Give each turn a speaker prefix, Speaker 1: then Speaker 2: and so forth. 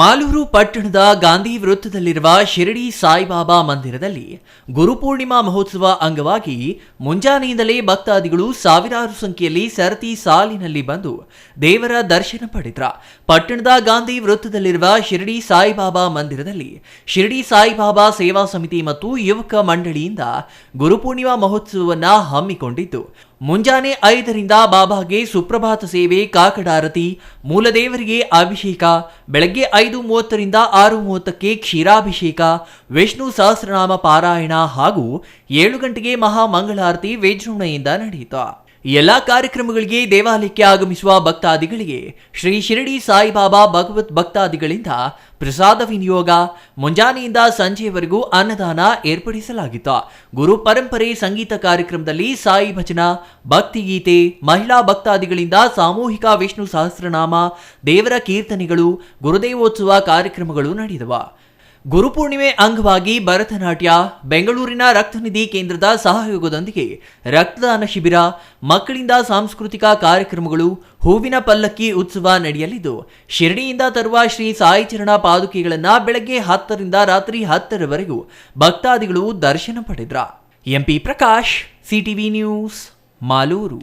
Speaker 1: ಮಾಲೂರು ಪಟ್ಟಣದ ಗಾಂಧಿ ವೃತ್ತದಲ್ಲಿರುವ ಶಿರಡಿ ಸಾಯಿಬಾಬಾ ಮಂದಿರದಲ್ಲಿ ಗುರುಪೂರ್ಣಿಮಾ ಮಹೋತ್ಸವ ಅಂಗವಾಗಿ ಮುಂಜಾನೆಯಿಂದಲೇ ಭಕ್ತಾದಿಗಳು ಸಾವಿರಾರು ಸಂಖ್ಯೆಯಲ್ಲಿ ಸರತಿ ಸಾಲಿನಲ್ಲಿ ಬಂದು ದೇವರ ದರ್ಶನ ಪಡೆದ್ರ. ಪಟ್ಟಣದ ಗಾಂಧಿ ವೃತ್ತದಲ್ಲಿರುವ ಶಿರಡಿ ಸಾಯಿಬಾಬಾ ಮಂದಿರದಲ್ಲಿ ಶಿರಡಿ ಸಾಯಿಬಾಬಾ ಸೇವಾ ಸಮಿತಿ ಮತ್ತು ಯುವಕ ಮಂಡಳಿಯಿಂದ ಗುರುಪೂರ್ಣಿಮಾ ಮಹೋತ್ಸವವನ್ನು ಹಮ್ಮಿಕೊಂಡಿದ್ದು, ಮುಂಜಾನೆ 5ರಿಂದ ಬಾಬಾಗೆ ಸುಪ್ರಭಾತ ಸೇವೆ, ಕಾಕಡಾರತಿ, ಮೂಲದೇವರಿಗೆ ಅಭಿಷೇಕ, ಬೆಳಗ್ಗೆ 5:30ರಿಂದ 6:30ಕ್ಕೆ ಕ್ಷೀರಾಭಿಷೇಕ, ವಿಷ್ಣು ಸಹಸ್ರನಾಮ ಪಾರಾಯಣ ಹಾಗೂ 7 ಗಂಟೆಗೆ ಮಹಾಮಂಗಳಾರತಿ ವಿಜೃಂಭಣೆಯಿಂದ ನಡೆಯಿತು. ಎಲ್ಲಾ ಕಾರ್ಯಕ್ರಮಗಳಿಗೆ ದೇವಾಲಯಕ್ಕೆ ಆಗಮಿಸುವ ಭಕ್ತಾದಿಗಳಿಗೆ ಶ್ರೀ ಶಿರಡಿ ಸಾಯಿಬಾಬಾ ಭಗವತ್ ಭಕ್ತಾದಿಗಳಿಂದ ಪ್ರಸಾದ ವಿನಿಯೋಗ, ಮುಂಜಾನೆಯಿಂದ ಸಂಜೆಯವರೆಗೂ ಅನ್ನದಾನ ಏರ್ಪಡಿಸಲಾಗಿತ್ತು. ಗುರು ಪರಂಪರೆ ಸಂಗೀತ ಕಾರ್ಯಕ್ರಮದಲ್ಲಿ ಸಾಯಿ ಭಜನ, ಭಕ್ತಿಗೀತೆ, ಮಹಿಳಾ ಭಕ್ತಾದಿಗಳಿಂದ ಸಾಮೂಹಿಕ ವಿಷ್ಣು ಸಹಸ್ರನಾಮ, ದೇವರ ಕೀರ್ತನೆಗಳು, ಗುರುದೇವೋತ್ಸವ ಕಾರ್ಯಕ್ರಮಗಳು ನಡೆದವು. ಗುರುಪೂರ್ಣಿಮೆ ಅಂಗವಾಗಿ ಭರತನಾಟ್ಯ, ಬೆಂಗಳೂರಿನ ರಕ್ತನಿಧಿ ಕೇಂದ್ರದ ಸಹಯೋಗದೊಂದಿಗೆ ರಕ್ತದಾನ ಶಿಬಿರ, ಮಕ್ಕಳಿಂದ ಸಾಂಸ್ಕೃತಿಕ ಕಾರ್ಯಕ್ರಮಗಳು, ಹೂವಿನ ಪಲ್ಲಕ್ಕಿ ಉತ್ಸವ ನಡೆಯಲಿದ್ದು, ಶಿರಡಿಯಿಂದ ತರುವ ಶ್ರೀ ಸಾಯಿಚರಣ ಪಾದುಕೆಗಳನ್ನು ಬೆಳಗ್ಗೆ 10ರಿಂದ ರಾತ್ರಿ 10ರವರೆಗೂ ಭಕ್ತಾದಿಗಳು ದರ್ಶನ ಪಡೆದ್ರ. MP Prakash, CTV news, Malur.